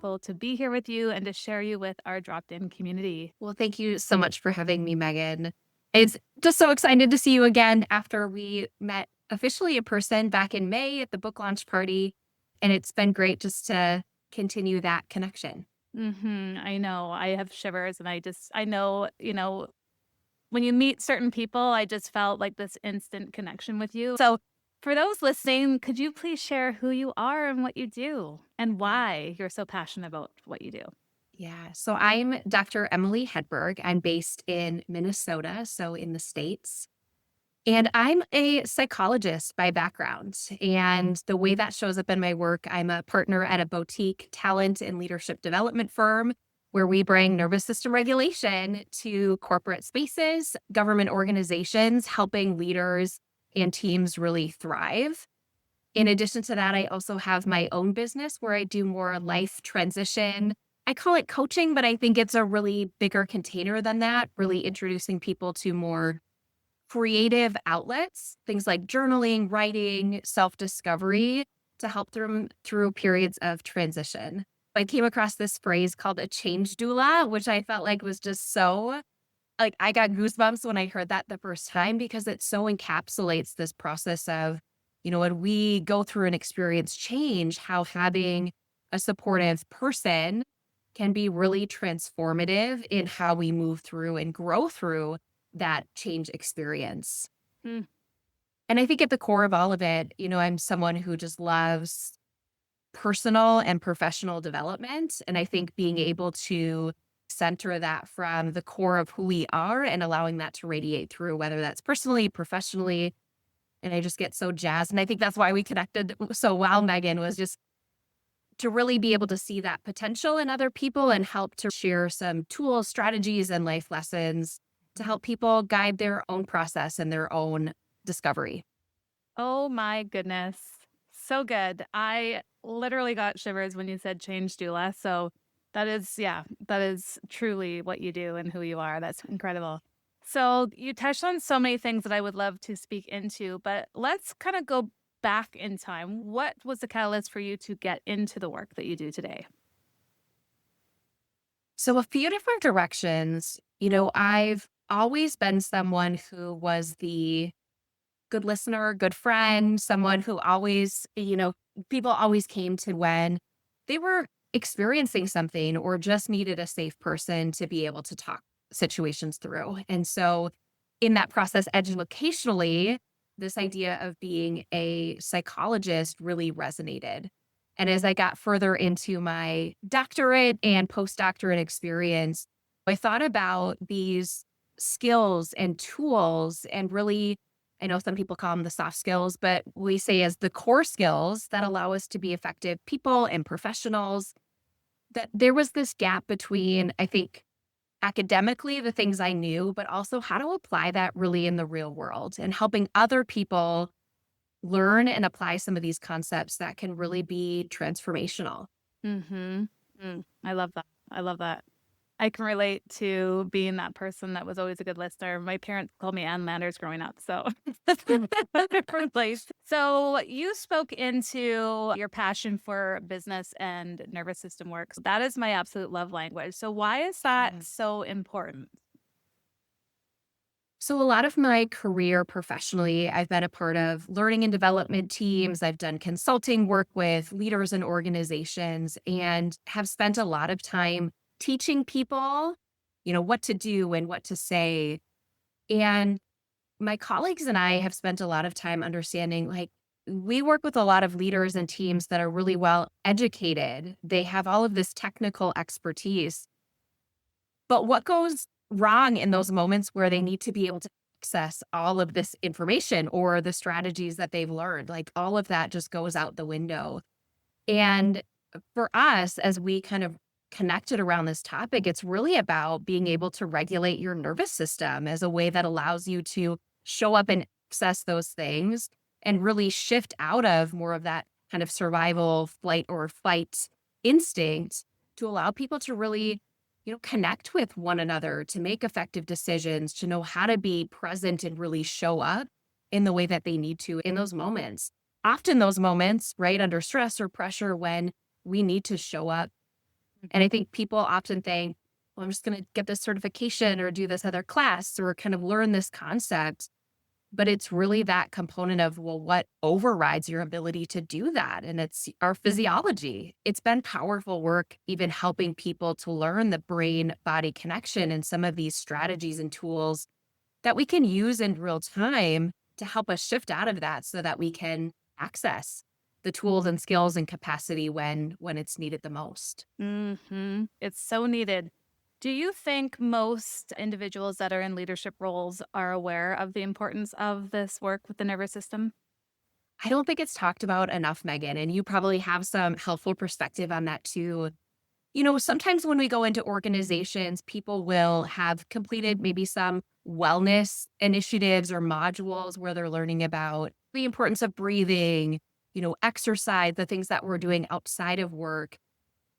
grateful to be here with you and to share you with our dropped in community. Well, thank you so much for having me, Megan. It's just so excited to see you again after we met officially in person back in May at the book launch party. And it's been great just to continue that connection. I know. I have shivers and I know, when you meet certain people, I just felt like this instant connection with you. So, for those listening, could you please share who you are and what you do and why you're so passionate about what you do? Yeah. So I'm Dr. Emily Hedberg. I'm based in Minnesota, so in the States. And I'm a psychologist by background. And the way that shows up in my work, I'm a partner at a boutique talent and leadership development firm where we bring nervous system regulation to corporate spaces, government organizations, helping leaders and teams really thrive. In addition to that, I also have my own business where I do more life transition. I call it coaching, but I think it's a really bigger container than that, really introducing people to more creative outlets, things like journaling, writing, self-discovery to help them through periods of transition. I came across this phrase called a change doula, which I felt like was just so like I got goosebumps when I heard that the first time because it so encapsulates this process of, when we go through an experience change, how having a supportive person can be really transformative in how we move through and grow through that change experience. Mm. And I think at the core of all of it, I'm someone who just loves personal and professional development. And I think being able to center that from the core of who we are and allowing that to radiate through, whether that's personally, professionally. And I just get so jazzed. And I think that's why we connected so well, Megan, was just to really be able to see that potential in other people and help to share some tools, strategies, and life lessons to help people guide their own process and their own discovery. Oh my goodness. So good. I literally got shivers when you said change doula. So that is truly what you do and who you are. That's incredible. So you touched on so many things that I would love to speak into, but let's kind of go back in time. What was the catalyst for you to get into the work that you do today? So, a few different directions. I've always been someone who was the good listener, good friend, someone who always, people always came to when they were experiencing something or just needed a safe person to be able to talk situations through. And so, in that process, educationally, this idea of being a psychologist really resonated. And as I got further into my doctorate and postdoctorate experience, I thought about these skills and tools and really I know some people call them the soft skills, but we say as the core skills that allow us to be effective people and professionals. That there was this gap between, I think, academically, the things I knew, but also how to apply that really in the real world and helping other people learn and apply some of these concepts that can really be transformational. Mm-hmm. I love that. I love that. I can relate to being that person that was always a good listener. My parents called me Ann Landers growing up, so that's a different place. So you spoke into your passion for business and nervous system work. That is my absolute love language. So why is that so important? So, a lot of my career professionally, I've been a part of learning and development teams. I've done consulting work with leaders and organizations and have spent a lot of time teaching people, what to do and what to say. And my colleagues and I have spent a lot of time understanding like, we work with a lot of leaders and teams that are really well educated. They have all of this technical expertise, but what goes wrong in those moments where they need to be able to access all of this information or the strategies that they've learned? Like all of that just goes out the window. And for us, as we kind of connected around this topic, it's really about being able to regulate your nervous system as a way that allows you to show up and access those things and really shift out of more of that kind of survival, flight or fight instinct to allow people to really connect with one another, to make effective decisions, to know how to be present and really show up in the way that they need to in those moments. Often those moments, right, under stress or pressure when we need to show up And I think people often think, well, I'm just going to get this certification or do this other class or kind of learn this concept. But it's really that component of, well, what overrides your ability to do that? And it's our physiology. It's been powerful work, even helping people to learn the brain body connection and some of these strategies and tools that we can use in real time to help us shift out of that so that we can access the tools and skills and capacity when it's needed the most. It's so needed. Do you think most individuals that are in leadership roles are aware of the importance of this work with the nervous system? I don't think it's talked about enough, Megan, and you probably have some helpful perspective on that too. Sometimes when we go into organizations, people will have completed maybe some wellness initiatives or modules where they're learning about the importance of breathing, exercise, the things that we're doing outside of work.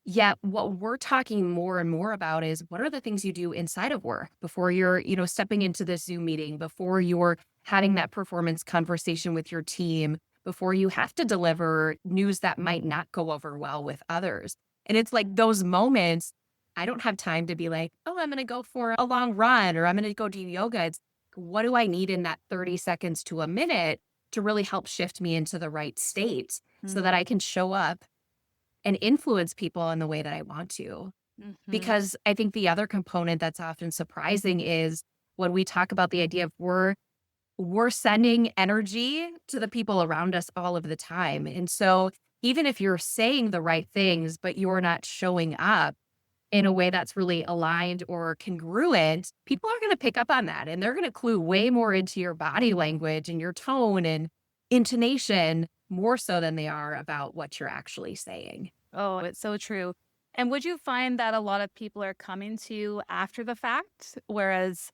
Yet what we're talking more and more about is what are the things you do inside of work before you're, stepping into this Zoom meeting, before you're having that performance conversation with your team, before you have to deliver news that might not go over well with others. And it's like those moments, I don't have time to be like, oh, I'm going to go for a long run or I'm going to go do yoga. It's what do I need in that 30 seconds to a minute to really help shift me into the right state so that I can show up and influence people in the way that I want to. Mm-hmm. Because I think the other component that's often surprising is when we talk about the idea of we're sending energy to the people around us all of the time. And so even if you're saying the right things, but you're not showing up in a way that's really aligned or congruent, people are going to pick up on that and they're going to clue way more into your body language and your tone and intonation more so than they are about what you're actually saying. Oh, it's so true. And would you find that a lot of people are coming to you after the fact? Whereas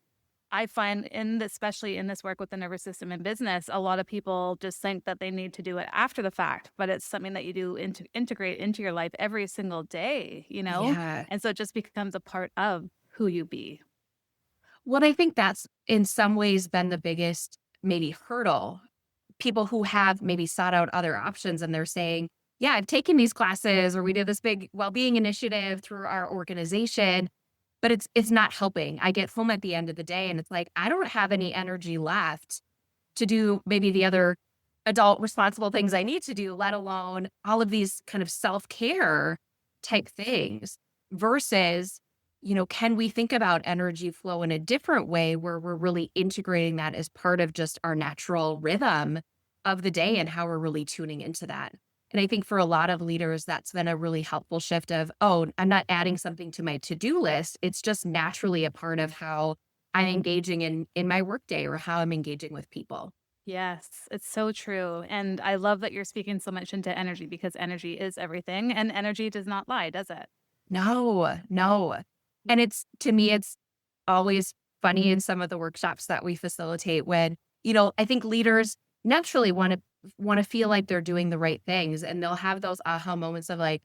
I find especially in this work with the nervous system in business, a lot of people just think that they need to do it after the fact, but it's something that you do integrate into your life every single day, you know? Yeah. And so it just becomes a part of who you be. What I think that's in some ways been the biggest maybe hurdle. People who have maybe sought out other options and they're saying, yeah, I've taken these classes or we did this big well-being initiative through our organization, but it's not helping. I get home at the end of the day and it's like, I don't have any energy left to do maybe the other adult responsible things I need to do, let alone all of these kind of self-care type things versus, can we think about energy flow in a different way where we're really integrating that as part of just our natural rhythm of the day and how we're really tuning into that. And I think for a lot of leaders, that's been a really helpful shift of, oh, I'm not adding something to my to-do list. It's just naturally a part of how I'm engaging in my workday or how I'm engaging with people. Yes, it's so true. And I love that you're speaking so much into energy because energy is everything and energy does not lie, does it? No, no. And it's to me, it's always funny in some of the workshops that we facilitate when, I think leaders naturally want to feel like they're doing the right things and they'll have those aha moments of like,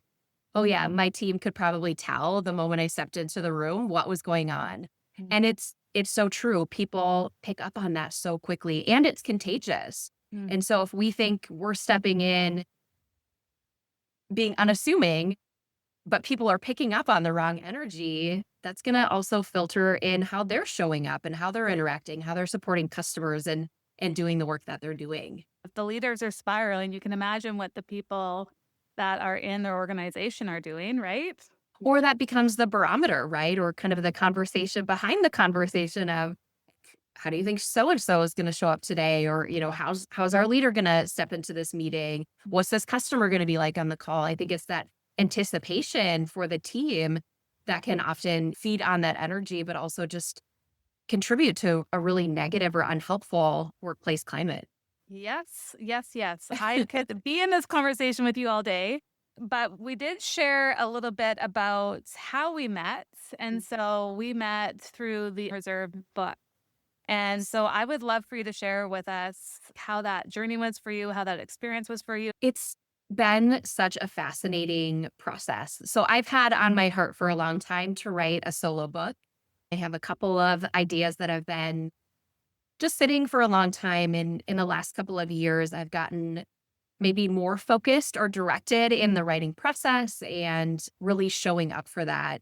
oh yeah, my team could probably tell the moment I stepped into the room what was going on. Mm. And it's so true. People pick up on that so quickly and it's contagious. Mm. And so if we think we're stepping in being unassuming, but people are picking up on the wrong energy, that's going to also filter in how they're showing up and how they're interacting, how they're supporting customers and doing the work that they're doing. If the leaders are spiraling, you can imagine what the people that are in their organization are doing, right? Or that becomes the barometer, right? Or kind of the conversation behind the conversation of how do you think so and so is going to show up today? Or, how's our leader going to step into this meeting? What's this customer going to be like on the call? I think it's that anticipation for the team that can often feed on that energy, but also just contribute to a really negative or unhelpful workplace climate. Yes, yes, yes. I could be in this conversation with you all day, but we did share a little bit about how we met. And so we met through the Reserve book. And so I would love for you to share with us how that journey was for you, how that experience was for you. It's been such a fascinating process. So I've had on my heart for a long time to write a solo book. I have a couple of ideas that have been just sitting for a long time. And in the last couple of years, I've gotten maybe more focused or directed in the writing process and really showing up for that.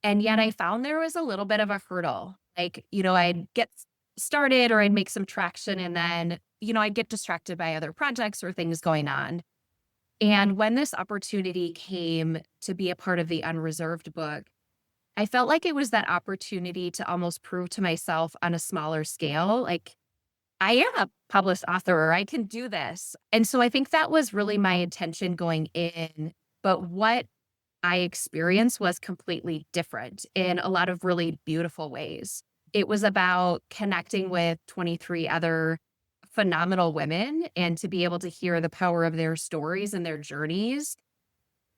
And yet I found there was a little bit of a hurdle. Like, I'd get started or I'd make some traction and then, I'd get distracted by other projects or things going on. And when this opportunity came to be a part of the Unreserved book, I felt like it was that opportunity to almost prove to myself on a smaller scale, like, I am a published author, or I can do this. And so I think that was really my intention going in. But what I experienced was completely different in a lot of really beautiful ways. It was about connecting with 23 other phenomenal women and to be able to hear the power of their stories and their journeys.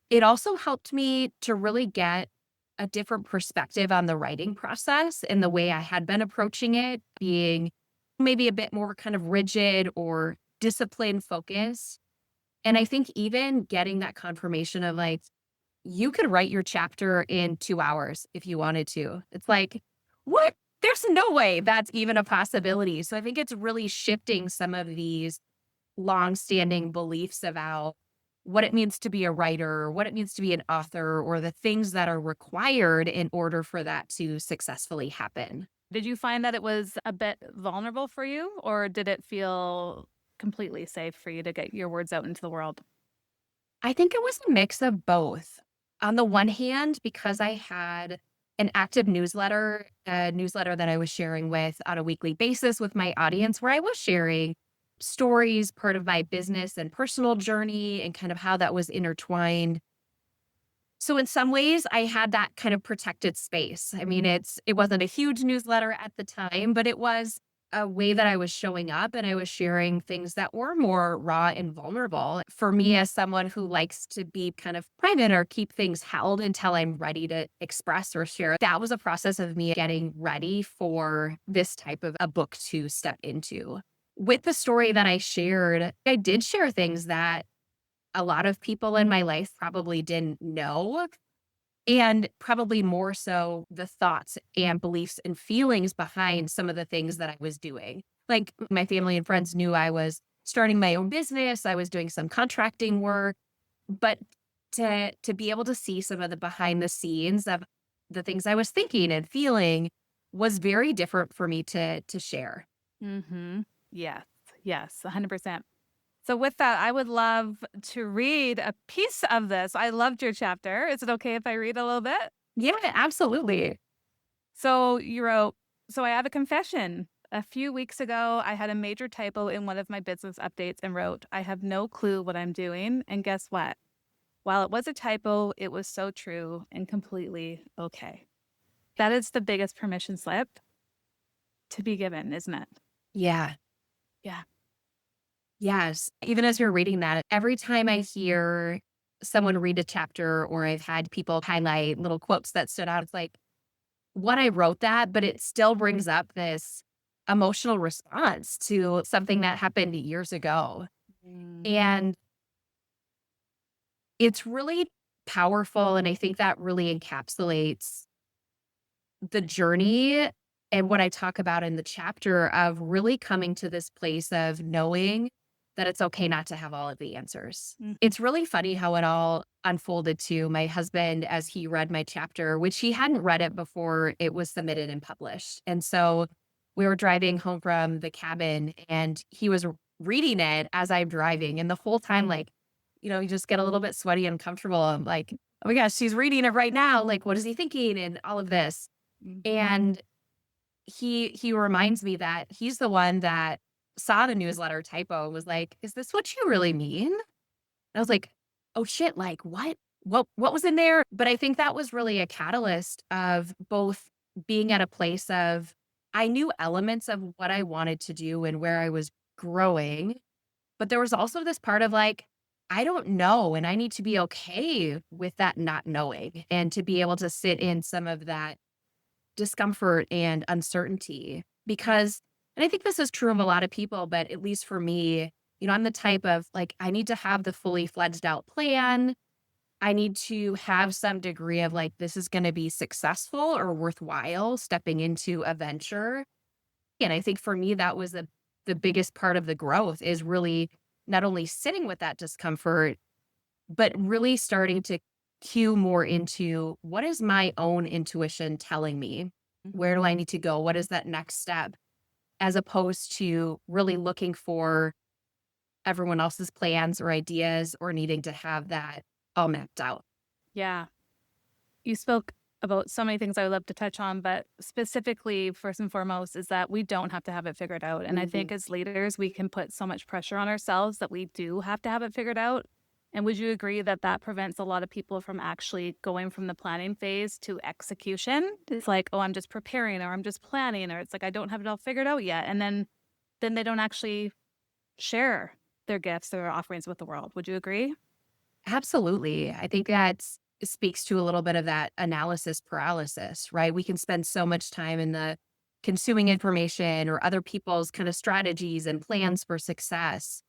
It also helped me to really get a different perspective on the writing process and the way I had been approaching it, being maybe a bit more kind of rigid or discipline focused. And I think even getting that confirmation of like, you could write your chapter in 2 hours if you wanted to. It's like, what? There's no way that's even a possibility. So I think it's really shifting some of these long-standing beliefs about what it means to be a writer, what it means to be an author, or the things that are required in order for that to successfully happen. Did you find that it was a bit vulnerable for you, or did it feel completely safe for you to get your words out into the world? I think it was a mix of both. On the one hand, because I had an active newsletter, a newsletter that I was sharing with on a weekly basis with my audience, where I was sharing stories, part of my business and personal journey, and kind of how that was intertwined. So in some ways, I had that kind of protected space. I mean, it wasn't a huge newsletter at the time, but it was a way that I was showing up and I was sharing things that were more raw and vulnerable. For me, as someone who likes to be kind of private or keep things held until I'm ready to express or share, that was a process of me getting ready for this type of a book to step into. With the story that I shared, I did share things that a lot of people in my life probably didn't know, and probably more so the thoughts and beliefs and feelings behind some of the things that I was doing. Like my family and friends knew I was starting my own business, I was doing some contracting work, but to be able to see some of the behind the scenes of the things I was thinking and feeling was very different for me to share. Mhm. Yes. Yes, 100%. So with that, I would love to read a piece of this. I loved your chapter. Is it okay if I read a little bit? Yeah, absolutely. So you wrote, "So I have a confession. A few weeks ago, I had a major typo in one of my business updates and wrote, 'I have no clue what I'm doing.' And guess what? While it was a typo, it was so true and completely okay." That is the biggest permission slip to be given, isn't it? Yeah. Yeah. Yes. Even as you're reading that, every time I hear someone read a chapter or I've had people highlight little quotes that stood out, it's like, what I wrote that, but it still brings up this emotional response to something that happened years ago. Mm. And it's really powerful. And I think that really encapsulates the journey and what I talk about in the chapter of really coming to this place of knowing that it's okay not to have all of the answers. Mhm. It's really funny how it all unfolded to my husband as he read my chapter, which he hadn't read it before it was submitted and published. And so we were driving home from the cabin and he was reading it as I'm driving. And the whole time, like, you just get a little bit sweaty and uncomfortable. I'm like, oh my gosh, she's reading it right now. Like, what is he thinking? And all of this. Mhm. And he reminds me that he's the one that saw the newsletter typo and was like, "Is this what you really mean?" And I was like, "Oh shit, like what? What was in there?" But I think that was really a catalyst of both being at a place of I knew elements of what I wanted to do and where I was growing, but there was also this part of like, I don't know, and I need to be okay with that not knowing and to be able to sit in some of that discomfort and uncertainty because and I think this is true of a lot of people, but at least for me, I'm the type of like I need to have the fully fledged out plan. I need to have some degree of like this is going to be successful or worthwhile stepping into a venture. And I think for me that was the biggest part of the growth is really not only sitting with that discomfort, but really starting to cue more into what is my own intuition telling me? Where do I need to go? What is that next step? As opposed to really looking for everyone else's plans or ideas or needing to have that all mapped out. Yeah. You spoke about so many things I would love to touch on, but specifically, first and foremost, is that we don't have to have it figured out. And I Mhm. think as leaders, we can put so much pressure on ourselves that we do have to have it figured out. And would you agree that that prevents a lot of people from actually going from the planning phase to execution? It's like, oh, I'm just preparing or I'm just planning, or it's like I don't have it all figured out yet. And then they don't actually share their gifts or offerings with the world. Would you agree? Absolutely. I think that speaks to a little bit of that analysis paralysis, right? We can spend so much time in the consuming information or other people's kind of strategies and plans for success.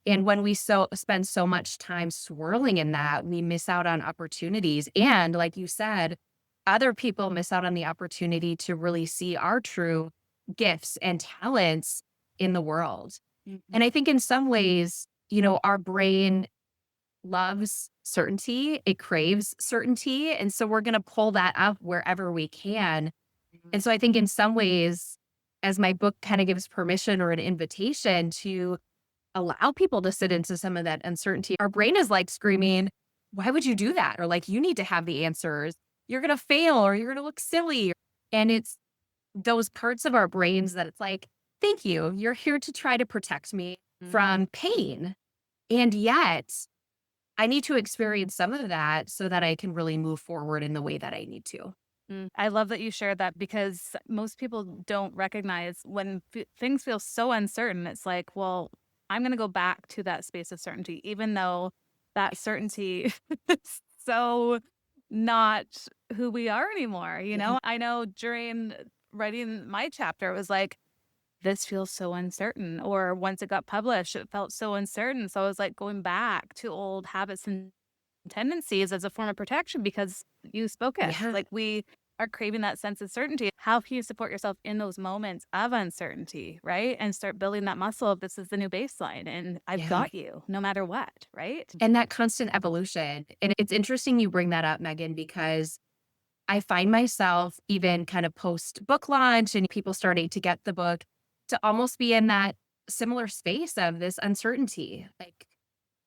And when we spend so much time swirling in that, we miss out on opportunities. And like you said, other people miss out on the opportunity to really see our true gifts and talents in the world. Mhm. And I think in some ways, our brain loves certainty, it craves certainty. And so we're going to pull that up wherever we can. And so I think in some ways, as my book kind of gives permission or an invitation to allow people to sit into some of that uncertainty, our brain is like screaming, why would you do that? Or like, you need to have the answers. You're going to fail or you're going to look silly. And it's those parts of our brains that it's like, thank you. You're here to try to protect me from pain. And yet, I need to experience some of that so that I can really move forward in the way that I need to. I love that you shared that because most people don't recognize when things feel so uncertain. It's like, well, I'm going to go back to that space of certainty, even though that certainty is so not who we are anymore. Yeah. I know during writing my chapter, it was like, this feels so uncertain. Or once it got published, it felt so uncertain. So I was like going back to old habits and tendencies as a form of protection because you spoke it. Yeah. Like we are craving that sense of certainty. How can you support yourself in those moments of uncertainty, right? And start building that muscle of this is the new baseline and I've Yeah. got you no matter what, right? And that constant evolution. And it's interesting you bring that up, Megan, because I find myself even kind of post book launch and people starting to get the book to almost be in that similar space of this uncertainty. Like,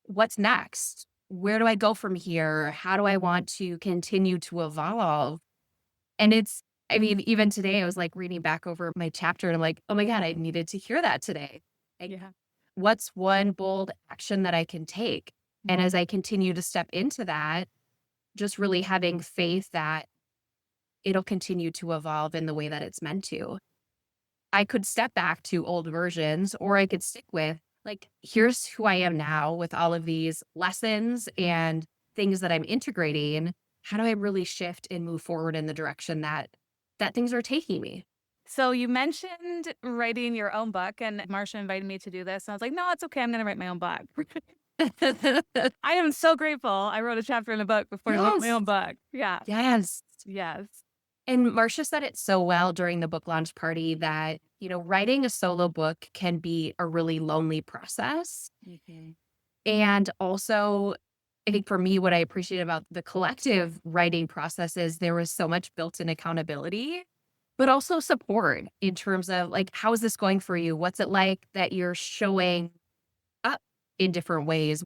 what's next? Where do I go from here? How do I want to continue to evolve? And I mean, even today, I was like reading back over my chapter and I'm like, oh my God, I needed to hear that today. Like, Yeah. what's one bold action that I can take? And as I continue to step into that, just really having faith that it'll continue to evolve in the way that it's meant to. I could step back to old versions or I could stick with, like, here's who I am now with all of these lessons and things that I'm integrating. How do I really shift and move forward in the direction that things are taking me? So you mentioned writing your own book and Marsha invited me to do this. And I was like, no, it's okay. I'm going to write my own book. I am so grateful. I wrote a chapter in a book before I wrote my Yes. own book. Yeah. Yes. Yes. And Marcia said it so well during the book launch party that, writing a solo book can be a really lonely process. Mhm. And also, I think for me, what I appreciate about the collective writing process is there was so much built in accountability, but also support in terms of like, how is this going for you? What's it like that you're showing up in different ways?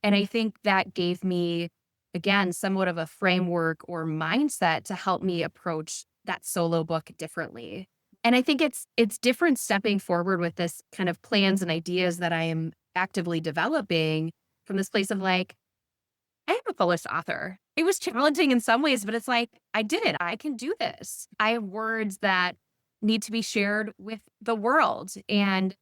And I think that gave me, again, somewhat of a framework or mindset to help me approach that solo book differently. And I think it's different stepping forward with this kind of plans and ideas that I am actively developing from this place of like, I am a published author. It was challenging in some ways, but it's like, I did it. I can do this. I have words that need to be shared with the world. And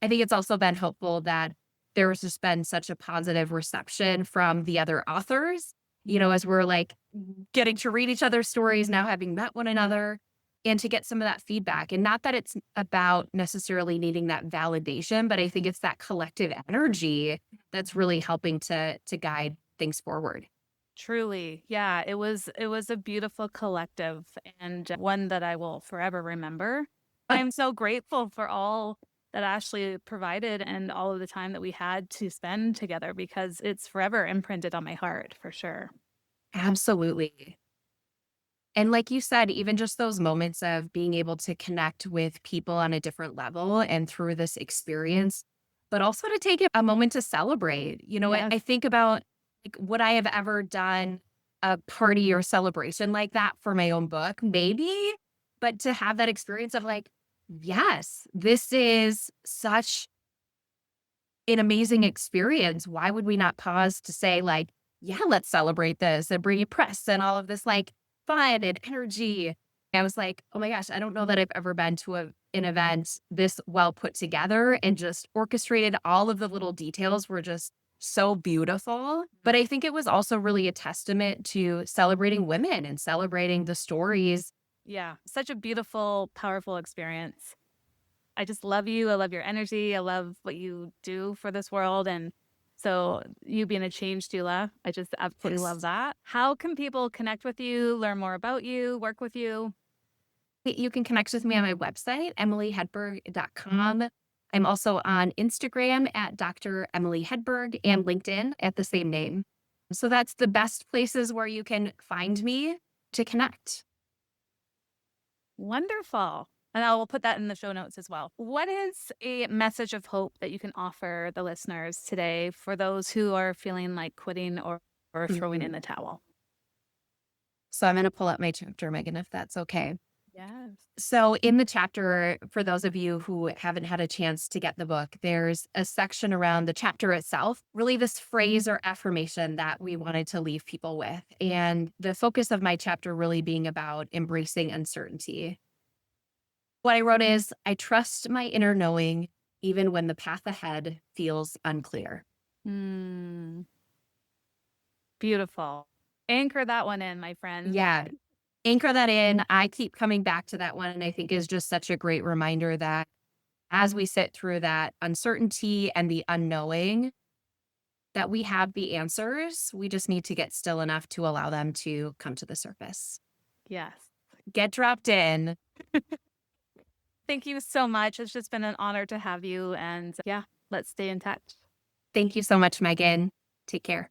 I think it's also been helpful that there's just been such a positive reception from the other authors, as we're like getting to read each other's stories, now having met one another, and to get some of that feedback. And not that it's about necessarily needing that validation, but I think it's that collective energy that's really helping to guide things forward. Truly. Yeah, it was a beautiful collective and one that I will forever remember. I'm so grateful for all that Ashley provided and all of the time that we had to spend together because it's forever imprinted on my heart for sure. Absolutely. And like you said, even just those moments of being able to connect with people on a different level and through this experience, but also to take a moment to celebrate. Yes. I think about like would I have ever done a party or celebration like that for my own book? Maybe. But to have that experience of like, yes, this is such an amazing experience. Why would we not pause to say, like, yeah, let's celebrate this and bring you press and all of this like fun and energy? I was like, oh my gosh, I don't know that I've ever been to an event this well put together and just orchestrated. All of the little details were just so beautiful. But I think it was also really a testament to celebrating women and celebrating the stories. Yeah. Such a beautiful, powerful experience. I just love you. I love your energy. I love what you do for this world. And so, you being a change doula, I just absolutely love Yes. that. How can people connect with you, learn more about you, work with you? You can connect with me on my website, emilyhedberg.com. I'm also on Instagram at Dr. Emily Hedberg and LinkedIn at the same name. So that's the best places where you can find me to connect. Wonderful. And I will put that in the show notes as well. What is a message of hope that you can offer the listeners today for those who are feeling like quitting or throwing in Mhm. the towel? So I'm going to pull up my chapter, Megan, if that's okay. Yes. So, in the chapter, for those of you who haven't had a chance to get the book, there's a section around the chapter itself, really this phrase or affirmation that we wanted to leave people with. And the focus of my chapter really being about embracing uncertainty. What I wrote is I trust my inner knowing, even when the path ahead feels unclear. Mm, beautiful. Anchor that one in, my friend. Yeah. Anchor that in. I keep coming back to that one. And I think is just such a great reminder that as we sit through that uncertainty and the unknowing, that we have the answers. We just need to get still enough to allow them to come to the surface. Yes. Get dropped in. Thank you so much. It's just been an honor to have you. And yeah, let's stay in touch. Thank you so much, Megan. Take care.